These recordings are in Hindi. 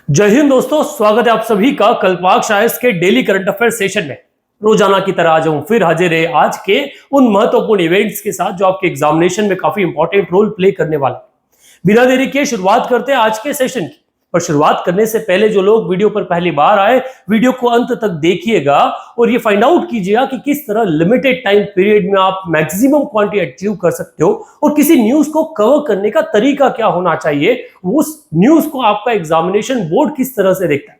जय हिंद दोस्तों, स्वागत है आप सभी का कल्पाक्ष आईएएस के डेली करंट अफेयर सेशन में। रोजाना की तरह आज हम फिर हाजिर है आज के उन महत्वपूर्ण इवेंट्स के साथ जो आपके एग्जामिनेशन में काफी इंपॉर्टेंट रोल प्ले करने वाले। बिना देरी के शुरुआत करते हैं आज के सेशन की। पर शुरुआत करने से पहले जो लोग वीडियो पर पहली बार आए, वीडियो को अंत तक देखिएगा और ये फाइंड आउट कीजिएगा कि किस तरह लिमिटेड टाइम पीरियड में आप मैक्सिमम क्वांटिटी अचीव कर सकते हो और किसी न्यूज को कवर करने का तरीका क्या होना चाहिए, उस न्यूज को आपका एग्जामिनेशन बोर्ड किस तरह से देखता है।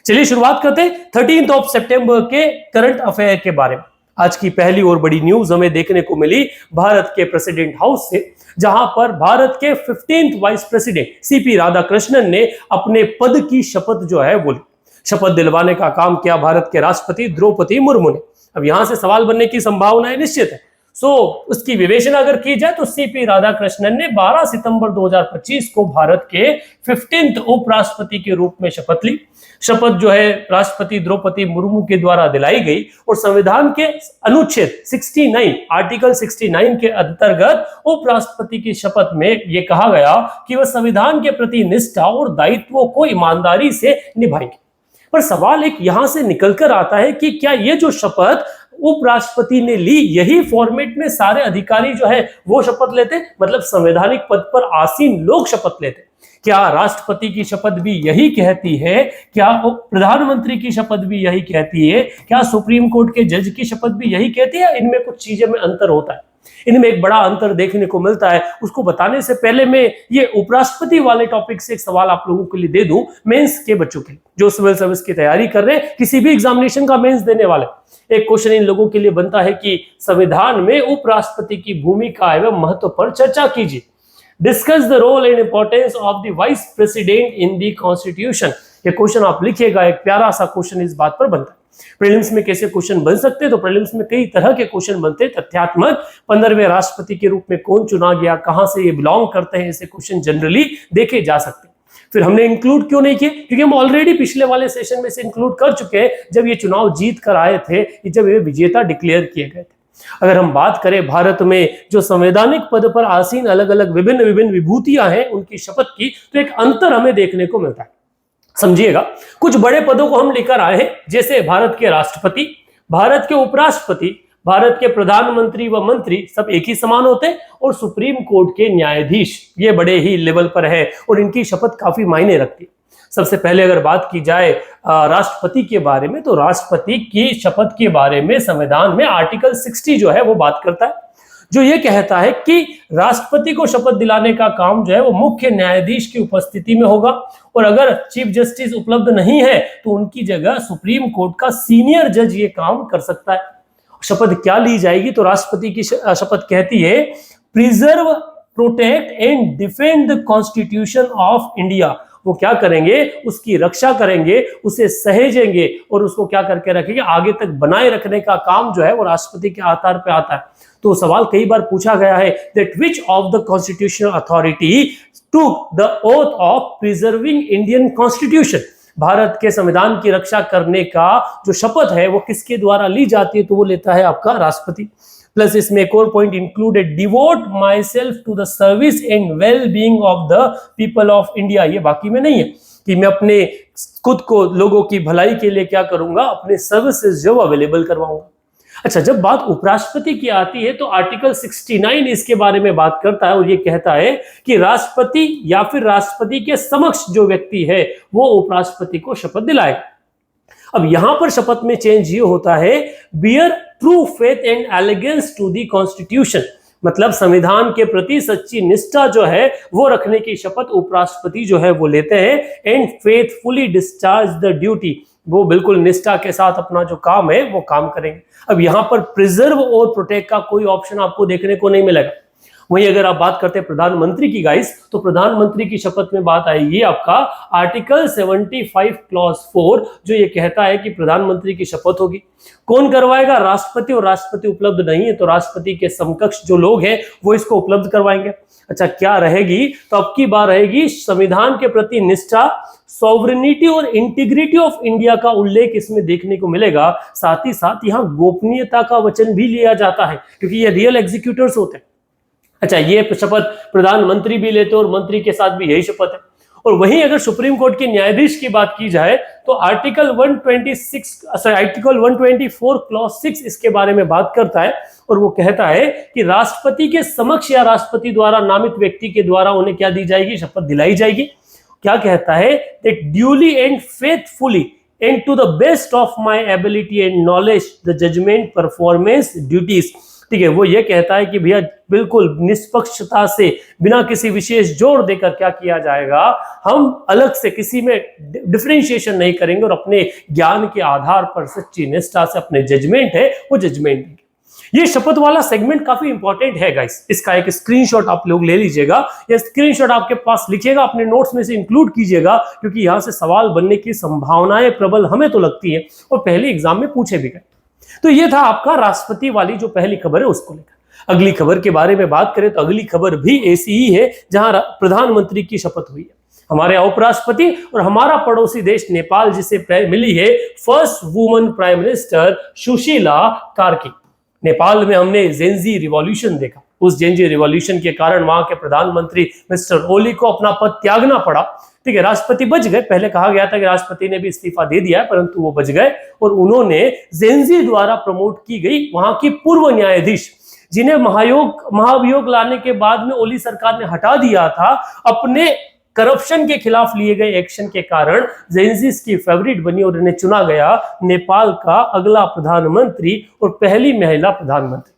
चलिए शुरुआत करते हैं 13 सितंबर के करंट अफेयर के बारे में। आज की पहली और बड़ी न्यूज हमें देखने को मिली भारत के प्रेसिडेंट हाउस से, जहां पर भारत के 15th vice president CP Radhakrishnan ने अपने पद की शपथ जो है वो ली। शपथ दिलवाने का काम किया भारत के राष्ट्रपति द्रौपदी मुर्मू ने। अब यहां से सवाल बनने की संभावनाएं निश्चित है। उसकी विवेचना अगर की जाए तो सीपी राधाकृष्णन ने 12 सितंबर 2025 को भारत के 15th उपराष्ट्रपति के रूप में शपथ ली। शपथ जो है राष्ट्रपति द्रौपदी मुर्मू के द्वारा दिलाई गई और संविधान के अनुच्छेद 69 आर्टिकल 69 के अंतर्गत उपराष्ट्रपति की शपथ में यह कहा गया कि वह संविधान के प्रति निष्ठा और दायित्वों को ईमानदारी से निभाएंगे। पर सवाल एक यहां से निकलकर आता है कि क्या ये जो शपथ उपराष्ट्रपति ने ली, यही फॉर्मेट में सारे अधिकारी जो है वो शपथ लेते, मतलब संवैधानिक पद पर आसीन लोग शपथ लेते? क्या राष्ट्रपति की शपथ भी यही कहती है? क्या प्रधानमंत्री की शपथ भी यही कहती है? क्या सुप्रीम कोर्ट के जज की शपथ भी यही कहती है? इनमें कुछ चीजें में अंतर होता है। इनमें एक बड़ा अंतर देखने को मिलता है। उसको बताने से पहले मैं ये उपराष्ट्रपति वाले टॉपिक से एक सवाल आप लोगों के लिए दे दूं, मेंस के बच्चों के लिए जो सिविल सर्विस की तैयारी कर रहे हैं, किसी भी एग्जामिनेशन का मेंस देने वाले। एक क्वेश्चन इन लोगों के लिए बनता है कि संविधान में उपराष्ट्रपति की भूमिका एवं महत्व पर चर्चा कीजिए। Discuss the role and importance of the vice president in the constitution. ये क्वेश्चन आप लिखिएगा, एक प्यारा सा क्वेश्चन इस बात पर बनता है। प्रीलिम्स में कैसे क्वेश्चन बन सकते हैं, तो प्रीलिम्स में कई तरह के क्वेश्चन बनते हैं। तथ्यात्मक 15वें राष्ट्रपति के रूप में कौन चुना गया, कहां से ये बिलोंग करते हैं, ऐसे क्वेश्चन जनरली देखे जा सकते हैं। फिर हमने इंक्लूड क्यों नहीं किए? क्योंकि हम ऑलरेडी पिछले वाले सेशन में से इंक्लूड कर चुके हैं जब ये चुनाव जीत कर आए थे, जब ये विजेता डिक्लेयर किए गए थे। अगर हम बात करें भारत में जो संवैधानिक पद पर आसीन अलग अलग विभिन्न विभूतियां हैं उनकी शपथ की, तो एक अंतर हमें देखने को मिलता है। समझिएगा, कुछ बड़े पदों को हम लेकर आए हैं, जैसे भारत के राष्ट्रपति, भारत के उपराष्ट्रपति, भारत के प्रधानमंत्री व मंत्री सब एक ही समान होते हैं, और सुप्रीम कोर्ट के न्यायाधीश ये बड़े ही लेवल पर है और इनकी शपथ काफी मायने रखती है। सबसे पहले अगर बात की जाए राष्ट्रपति के बारे में, तो राष्ट्रपति की शपथ के बारे में संविधान में आर्टिकल 60 जो है वो बात करता है, जो ये कहता है कि राष्ट्रपति को शपथ दिलाने का काम जो है वो मुख्य न्यायाधीश की उपस्थिति में होगा, और अगर चीफ जस्टिस उपलब्ध नहीं है तो उनकी जगह सुप्रीम कोर्ट का सीनियर जज ये काम कर सकता है। शपथ क्या ली जाएगी? तो राष्ट्रपति की शपथ कहती है preserve, protect and defend the constitution of India. वो क्या करेंगे? उसकी रक्षा करेंगे, उसे सहेजेंगे और उसको क्या करके रखेंगे, आगे तक बनाए रखने का काम जो है वो राष्ट्रपति के आधार पे आता है। तो सवाल कई बार पूछा गया है that which of the constitutional authority took the oath of preserving Indian constitution. Bharat के संविधान की रक्षा करने का जो शपथ है वो किसके द्वारा ली जाती है? तो वो लेता है आपका राष्ट्रपति। प्लस इसमें एक और point included, devote myself to the service and well being of the people of India. ये बाकी में नहीं है कि मैं अपने खुद को लोगों की भलाई के लिए क्या करूंगा, अपने सर्विसेज जो अवेलेबल करवाऊंगा। अच्छा, जब बात उपराष्ट्रपति की आती है तो आर्टिकल 69 इसके बारे में बात करता है और ये कहता है कि राष्ट्रपति या फिर राष्ट्रपति के समक्ष जो व्यक्ति है वो उपराष्ट्रपति को शपथ दिलाएगा। अब यहां पर शपथ में चेंज ये होता है, bear true faith and allegiance to the constitution, मतलब संविधान के प्रति सच्ची निष्ठा जो है वो रखने की शपथ उपराष्ट्रपति जो है वो लेते हैं। And faithfully discharge the duty, वो बिल्कुल निष्ठा के साथ अपना जो काम है वो काम करेंगे। अब यहाँ पर प्रिजर्व और प्रोटेक्ट का कोई ऑप्शन आपको देखने को नहीं मिलेगा। वहीं अगर आप बात करते हैं प्रधानमंत्री की गाइस, तो प्रधानमंत्री की शपथ में बात आएगी आपका आर्टिकल 75 क्लॉज 4, जो ये कहता है कि प्रधानमंत्री की शपथ होगी। कौन करवाएगा? राष्ट्रपति, और राष्ट्रपति उपलब्ध नहीं है तो राष्ट्रपति के समकक्ष जो लोग हैं वो इसको उपलब्ध करवाएंगे। अच्छा, क्या रहेगी? तो अब की बार रहेगी संविधान के प्रति निष्ठा, सॉवरेनिटी और इंटीग्रिटी ऑफ इंडिया का उल्लेख इसमें देखने को मिलेगा। साथ ही साथ यहाँ गोपनीयता का वचन भी लिया जाता है, क्योंकि ये रियल एग्जीक्यूटर्स होते हैं। अच्छा, ये शपथ प्रधानमंत्री भी लेते हैं और मंत्री के साथ भी यही शपथ है। और वहीं अगर सुप्रीम कोर्ट के न्यायाधीश की बात की जाए तो आर्टिकल 124 क्लॉज 6 इसके बारे में बात करता है और वो कहता है कि राष्ट्रपति के समक्ष या राष्ट्रपति द्वारा नामित व्यक्ति के द्वारा उन्हें क्या दी जाएगी, शपथ दिलाई जाएगी। क्या कहता है, that duly and faithfully and to the best of my ability and knowledge the judgement performance duties. ठीक है, वो ये कहता है कि भैया बिल्कुल निष्पक्षता से बिना किसी विशेष जोर देकर क्या किया जाएगा, हम अलग से किसी में डिफरेंशिएशन नहीं करेंगे और अपने ज्ञान के आधार पर सच्ची निष्ठा से अपने जजमेंट है वो जजमेंट देंगे। ये शपथ वाला सेगमेंट काफी इंपॉर्टेंट है गाइस, इसका एक स्क्रीनशॉट आप लोग ले लीजिएगा या स्क्रीनशॉट आपके पास लिखिएगा, अपने नोट्स में से इंक्लूड कीजिएगा, क्योंकि यहां से सवाल बनने की संभावनाएं प्रबल हमें तो लगती है और पहले एग्जाम में पूछे भी गए। तो ये था आपका राष्ट्रपति वाली जो पहली खबर है उसको लेकर। अगली खबर के बारे में बात करें तो अगली खबर भी ऐसी ही है जहां प्रधानमंत्री की शपथ हुई है। हमारे उपराष्ट्रपति और हमारा पड़ोसी देश नेपाल जिसे मिली है first woman prime minister Sushila Karki. Nepal में हमने जेनजी रिवॉल्यूशन देखा, उस जेनजी रिवॉल्यूशन के कारण वहां के प्रधानमंत्री मिस्टर ओली को अपना पद त्यागना पड़ा। ठीक है, राष्ट्रपति बच गए, पहले कहा गया था कि राष्ट्रपति ने भी इस्तीफा दे दिया है, परंतु वो बच गए और उन्होंने जेनजी द्वारा प्रमोट की गई वहां की पूर्व न्यायाधीश जिन्हें महाभियोग लाने के बाद में ओली सरकार ने हटा दिया था, अपने करप्शन के खिलाफ लिए गए एक्शन के कारण जेनजीस की फेवरेट बनी और इन्हें चुना गया नेपाल का अगला प्रधानमंत्री और पहली महिला प्रधानमंत्री।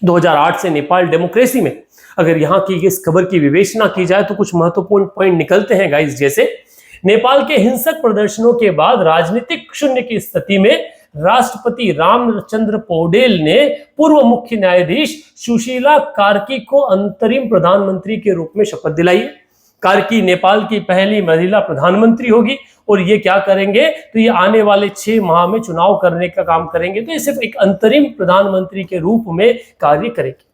2008 से नेपाल डेमोक्रेसी में अगर यहाँ की इस खबर की विवेचना की जाए तो कुछ महत्वपूर्ण पॉइंट निकलते हैं गाइस, जैसे नेपाल के हिंसक प्रदर्शनों के बाद राजनीतिक शून्य की स्थिति में राष्ट्रपति रामचंद्र पौडेल ने पूर्व मुख्य न्यायाधीश सुशीला कार्की को अंतरिम प्रधानमंत्री के रूप में शपथ दिलाई। कार्की नेपाल की पहली महिला प्रधानमंत्री होगी और ये क्या करेंगे, तो ये आने वाले 6 माह में चुनाव करने का काम करेंगे, तो ये सिर्फ एक अंतरिम प्रधानमंत्री के रूप में कार्य करेगी।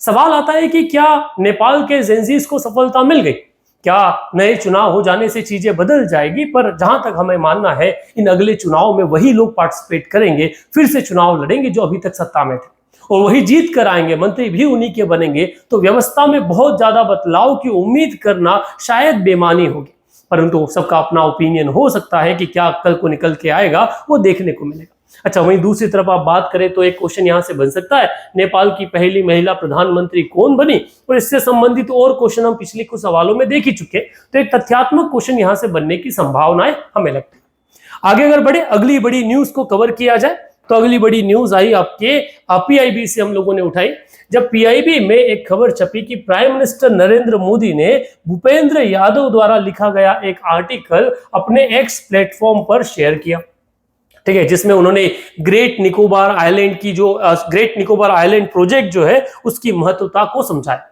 सवाल आता है कि क्या नेपाल के जेनजीस को सफलता मिल गई, क्या नए चुनाव हो जाने से चीजें बदल जाएगी, पर जहां तक हमें मानना है इन अगले चुनाव में वही लोग पार्टिसिपेट करेंगे, फिर से चुनाव लड़ेंगे जो अभी तक सत्ता में थे और वही जीत कर आएंगे, मंत्री भी उन्हीं के बनेंगे। तो व्यवस्था में बहुत ज्यादा बदलाव की उम्मीद करना शायद बेमानी होगी, परंतु सबका अपना ओपिनियन हो सकता है कि क्या कल को निकल के आएगा वो देखने को मिलेगा। अच्छा, वहीं दूसरी तरफ आप बात करें तो एक क्वेश्चन यहां से बन सकता है, नेपाल की पहली महिला प्रधानमंत्री कौन बनी, और इससे संबंधित और क्वेश्चन हम पिछले कुछ सवालों में देख ही चुके, तो एक तथ्यात्मक क्वेश्चन यहां से बनने की संभावनाएं हमें लगती है। आगे अगर बढ़े अगली बड़ी न्यूज को कवर किया जाए तो अगली बड़ी न्यूज आई आपके पीआईबी से हम लोगों ने उठाई, जब पीआईबी में एक खबर छपी कि प्राइम मिनिस्टर नरेंद्र मोदी ने भूपेंद्र यादव द्वारा लिखा गया एक आर्टिकल अपने एक्स प्लेटफॉर्म पर शेयर किया। ठीक है, जिसमें उन्होंने ग्रेट निकोबार आइलैंड की जो ग्रेट निकोबार आइलैंड प्रोजेक्ट जो है उसकी महत्वता को समझाया।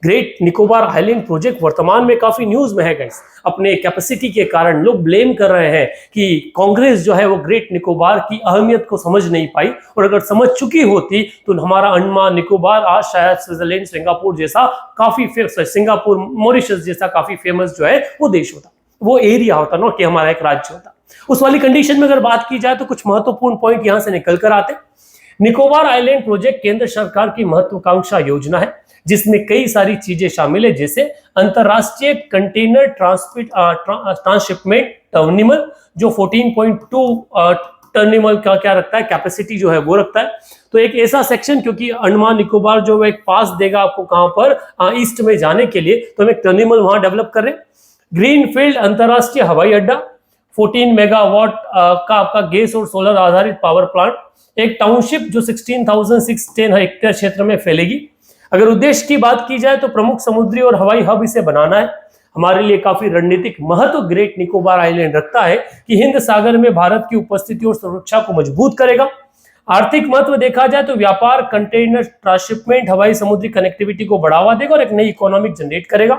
ग्रेट निकोबार आइलैंड प्रोजेक्ट वर्तमान में काफी न्यूज में है गाइस, अपने कैपेसिटी के कारण लोग ब्लेम कर रहे हैं कि कांग्रेस जो है वो ग्रेट निकोबार की अहमियत को समझ नहीं पाई, और अगर समझ चुकी होती तो हमारा अंडमान निकोबार आज शायद स्विट्जरलैंड सिंगापुर जैसा काफी सिंगापुर मॉरिशस जैसा काफी फेमस जो है वो देश होता, वो एरिया होता ना कि हमारा एक राज्य होता। उस वाली कंडीशन में अगर बात की जाए तो कुछ महत्वपूर्ण पॉइंट यहां से निकल कर आते। निकोबार आइलैंड प्रोजेक्ट केंद्र सरकार की महत्वाकांक्षा योजना है जिसमें कई सारी चीजें शामिल है, जैसे अंतरराष्ट्रीय कंटेनर ट्रांसशिपमेंट टर्मिनल जो 14.2 टर्मिनल का क्या रखता है, कैपेसिटी जो है वो रखता है। तो एक ऐसा सेक्शन, क्योंकि अंडमान निकोबार जो एक पास देगा आपको कहां पर ईस्ट में जाने के लिए, तो हम एक टर्मिनल वहां डेवलप कर रहे हैं। ग्रीनफील्ड अंतरराष्ट्रीय हवाई अड्डा, 14 मेगावाट का आपका गैस और सोलर आधारित पावर प्लांट, एक टाउनशिप जो 16,610 हेक्टेयर क्षेत्र में फैलेगी। अगर उद्देश्य की बात की जाए तो प्रमुख समुद्री और हवाई हब इसे बनाना है। हमारे लिए काफी रणनीतिक महत्व ग्रेट निकोबार आइलैंड रखता है कि हिंद सागर में भारत की उपस्थिति और सुरक्षा को मजबूत करेगा। आर्थिक महत्व देखा जाए तो व्यापार, कंटेनर ट्रांसशिपमेंट, हवाई समुद्री कनेक्टिविटी को बढ़ावा देगा और एक नई इकोनॉमिक जनरेट करेगा।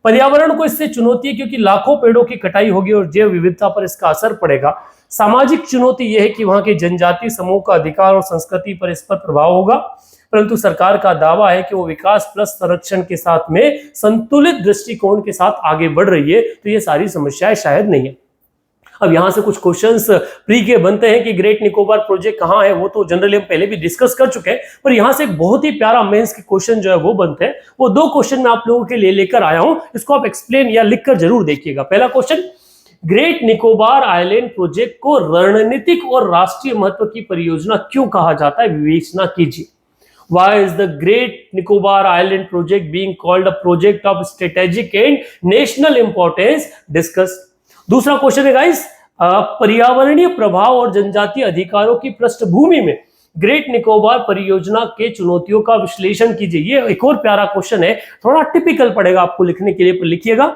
पर्यावरण को इससे चुनौती है क्योंकि लाखों पेड़ों की कटाई होगी और जैव विविधता पर इसका असर पड़ेगा। सामाजिक चुनौती यह है कि वहां के जनजाति समूह का अधिकार और संस्कृति पर इस पर प्रभाव होगा, परंतु सरकार का दावा है कि वो विकास प्लस संरक्षण के साथ में संतुलित दृष्टिकोण के साथ आगे बढ़ रही है, तो ये सारी समस्याएं शायद नहीं है। अब यहाँ से कुछ क्वेश्चंस प्री के बनते हैं कि ग्रेट निकोबार प्रोजेक्ट कहाँ है, वो तो जनरली हम पहले भी डिस्कस कर चुके हैं, पर यहाँ से एक बहुत ही प्यारा मेंस के क्वेश्चन जो है वो बनते हैं। वो दो क्वेश्चन मैं आप लोगों के लिए लेकर आया हूं, इसको आप एक्सप्लेन या लिखकर जरूर देखिएगा। पहला question, great Nicobar island project को रणनीतिक और राष्ट्रीय महत्व की परियोजना क्यों कहा जाता है, विवेचना कीजिए। Why is the Great Nicobar Island project being called a project of strategic and national importance? Discuss. दूसरा क्वेश्चन है गाइस, पर्यावरणीय प्रभाव और जनजातीय अधिकारों की पृष्ठभूमि में ग्रेट निकोबार परियोजना के चुनौतियों का विश्लेषण कीजिए। ये एक और प्यारा क्वेश्चन है, थोड़ा टिपिकल पड़ेगा आपको लिखने के लिए, पर लिखिएगा।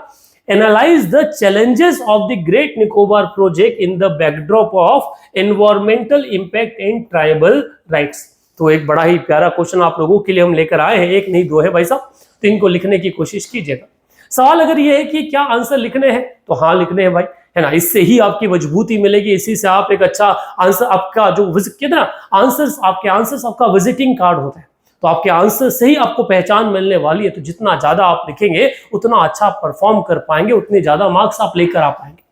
Analyze the challenges of the Great Nicobar project in the backdrop of environmental impact and tribal rights. तो एक बड़ा ही प्यारा क्वेश्चन आप लोगों के लिए हम लेकर आए हैं, एक नहीं दो है भाई साहब, तो इनको लिखने की कोशिश कीजिएगा। सवाल अगर ये है कि क्या आंसर लिखने हैं, तो हाँ लिखने हैं भाई, है ना। इससे ही आपकी मजबूती मिलेगी, इसी से आप एक अच्छा आंसर, आपका जो कहते हैं ना आंसर्स, आपके आंसर्स आपका विजिटिंग कार्ड होता है, तो आपके आंसर से ही आपको पहचान मिलने वाली है। तो जितना ज्यादा आप लिखेंगे उतना अच्छा परफॉर्म कर पाएंगे, उतने ज्यादा मार्क्स आप लेकर आ पाएंगे।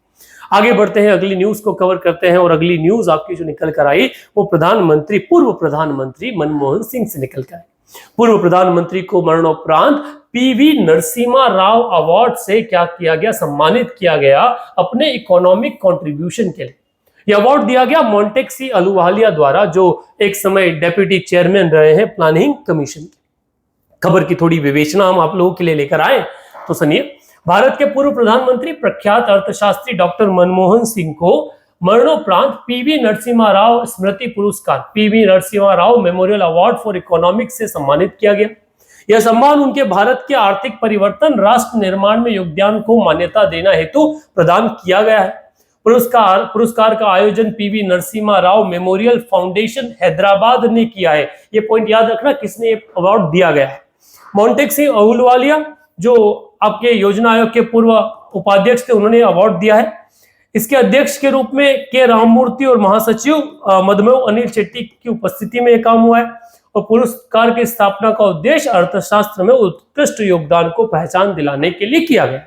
आगे बढ़ते हैं, अगली न्यूज को कवर करते हैं, और अगली न्यूज आपकी जो निकल कर आई वो पूर्व प्रधानमंत्री मनमोहन सिंह से निकल कर आई। पूर्व प्रधानमंत्री को मरणोपरांत पीवी नरसिम्हा राव अवार्ड से क्या किया गया, सम्मानित किया गया अपने इकोनॉमिक कंट्रीब्यूशन के लिए। यह अवार्ड दिया गया मोंटेक्सी अहलूवालिया द्वारा, जो एक समय डेप्यूटी चेयरमैन रहे हैं प्लानिंग कमीशन। खबर की थोड़ी विवेचना हम आप लोगों के लिए लेकर आए, तो सुनिए। भारत के पूर्व प्रधानमंत्री प्रख्यात अर्थशास्त्री डॉक्टर मनमोहन सिंह को मरणोपरांत पीवी नरसिम्हा राव स्मृति पुरस्कार, PV Narasimha Rao memorial award for economics से सम्मानित किया गया। यह सम्मान उनके भारत के आर्थिक परिवर्तन, राष्ट्र निर्माण में योगदान को मान्यता देना हेतु प्रदान किया गया है। पुरस्कार का आयोजन PV Narasimha Rao memorial foundation Hyderabad ने किया है। ये पॉइंट याद रखना, किसने अवार्ड दिया गया है। मोंटेक्सी अहलूवालिया जो आपके योजना आयोग के पूर्व उपाध्यक्ष थे, उन्होंने अवार्ड दिया है। इसके अध्यक्ष के रूप में के राममूर्ति और महासचिव मदमेव अनिल शेट्टी की उपस्थिति में यह काम हुआ है। और पुरस्कार की स्थापना का उद्देश्य अर्थशास्त्र में उत्कृष्ट योगदान को पहचान दिलाने के लिए किया गया।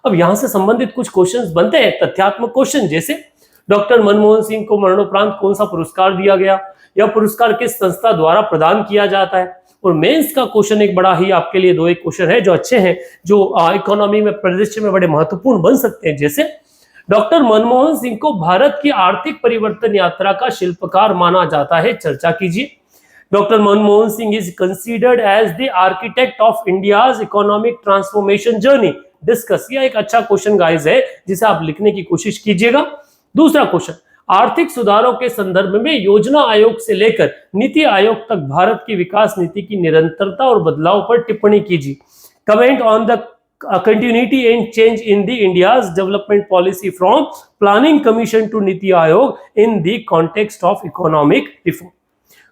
अब यहां से संबंधित कुछ क्वेश्चंस बनते हैं, तथ्यात्मक क्वेश्चन, जैसे डॉक्टर मनमोहन सिंह को मरणोपरांत कौन सा पुरस्कार दिया गया, यह पुरस्कार किस संस्था द्वारा प्रदान किया जाता है। और मेंस का क्वेश्चन एक बड़ा ही आपके लिए दो एक क्वेश्चन है जो अच्छे हैं, जो इकोनॉमी में परिदृश्य में बड़े महत्वपूर्ण बन सकते हैं, जैसे डॉक्टर मनमोहन सिंह को भारत की आर्थिक परिवर्तन यात्रा का शिल्पकार माना जाता है, चर्चा कीजिए। Doctor Manmohan Singh is considered as the architect of India's economic transformation journey, discuss. यह एक अच्छा क्वेश्चन गाइस है जिसे आप लिखने की कोशिश कीजिएगा। दूसरा क्वेश्चन, आर्थिक सुधारों के संदर्भ में योजना आयोग से लेकर नीति आयोग तक भारत की विकास नीति की निरंतरता और बदलाव पर टिप्पणी कीजिए। Comment on the continuity and change in the India's development policy from planning commission to NITI Aayog in the context of economic reform.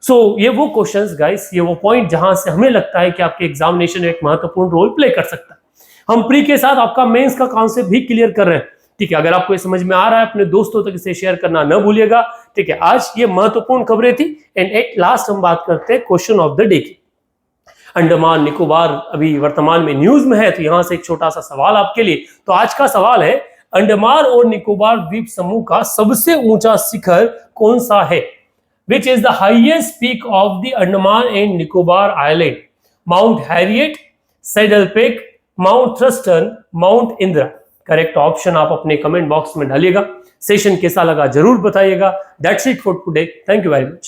So ये वो क्वेश्चंस गाइस, ये वो पॉइंट जहां से हमें लगता है कि आपके एग्जामिनेशन में एक महत्वपूर्ण रोल प्ले कर सकता है। हम प्री के साथ आपका मेंस का कॉन्सेप्ट भी क्लियर कर रहे हैं, ठीक है। अगर आपको ये समझ में आ रहा है, अपने दोस्तों तक इसे शेयर करना न भूलिएगा, ठीक है। आज ये महत्वपूर्ण खबरें थी, एंड एट लास्ट हम बात करते हैं क्वेश्चन ऑफ द डे की। अंडमान निकोबार अभी वर्तमान में न्यूज में है, तो यहां से एक छोटा सा सवाल आपके लिए। तो आज का सवाल है, अंडमान और निकोबार द्वीप समूह का सबसे ऊंचा शिखर कौन सा है? Which is the highest peak of the Andaman and Nicobar island? Mount Harriet, saddle pack, mount Thurstone, mount Indira. Correct option आप अपने कमेंट बॉक्स में डालिएगा। सेशन कैसा लगा जरूर बताइएगा। That's it for today, thank you very much.